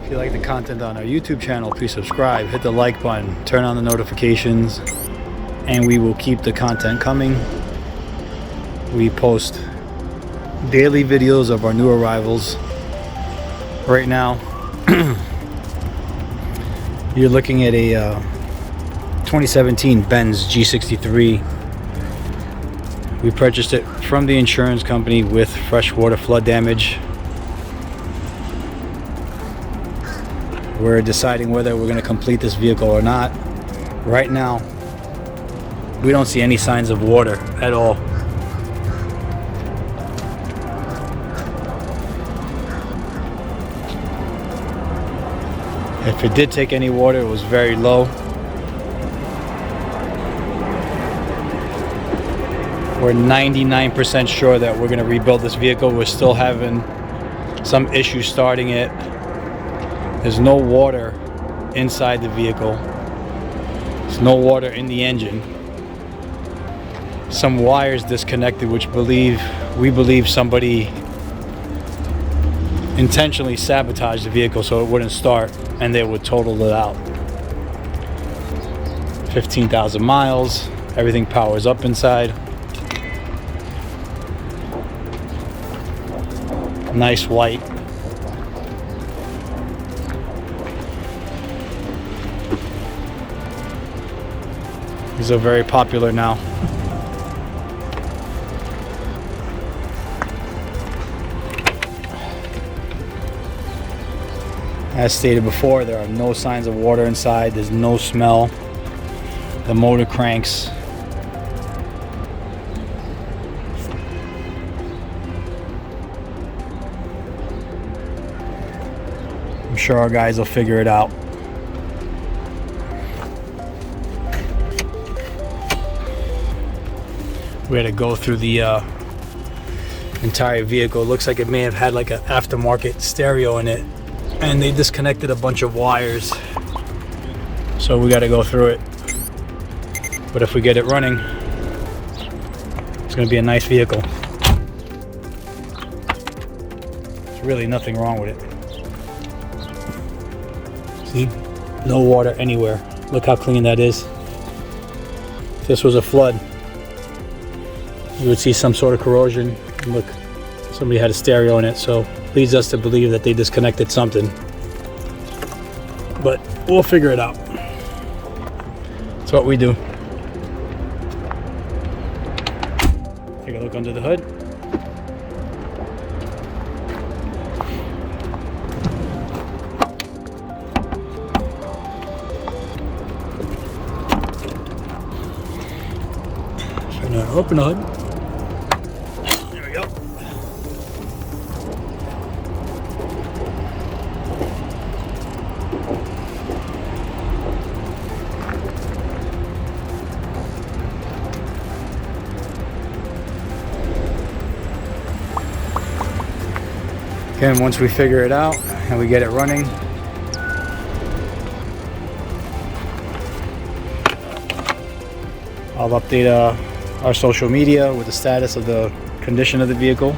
If you like the content on our YouTube channel, please subscribe, hit the like button, turn on the notifications, and we will keep the content coming. We post daily videos of our new arrivals. Right now, you're looking at a 2017 Benz G63. We purchased it from the insurance company with freshwater flood damage. We're deciding whether we're going to complete this vehicle or not. Right now, we don't see any signs of water at all. If it did take any water, it was very low. We're 99% sure that we're going to rebuild this vehicle. We're still having some issues starting it. There's no water inside the vehicle. There's no water in the engine. Some wires disconnected, which we believe somebody intentionally sabotaged the vehicle so it wouldn't start and they would total it out. 15,000 miles. Everything powers up inside. Nice white. These are very popular now. As stated before, there are no signs of water inside. There's no smell. The motor cranks. I'm sure our guys will figure it out. We had to go through the entire vehicle. It looks like it may have had like an aftermarket stereo in it, and they disconnected a bunch of wires, so we got to go through it. But if we get it running, it's going to be a nice vehicle. There's really nothing wrong with it. See, no water anywhere. Look how clean that is. If this was a flood, you would see some sort of corrosion. And look, somebody had a stereo in it, so leads us to believe that they disconnected something. But we'll figure it out. That's what we do. Take a look under the hood. Trying to open the hood. There we go. Again, once we figure it out and we get it running, I'll update our social media with the status of the condition of the vehicle.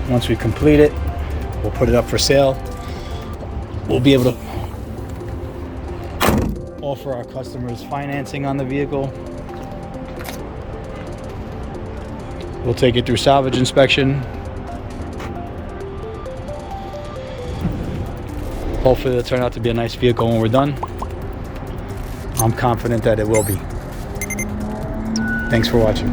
Once we complete it, we'll put it up for sale. We'll be able to offer our customers financing on the vehicle. We'll take it through salvage inspection. Hopefully it'll turn out to be a nice vehicle when we're done. I'm confident that it will be. Thanks for watching.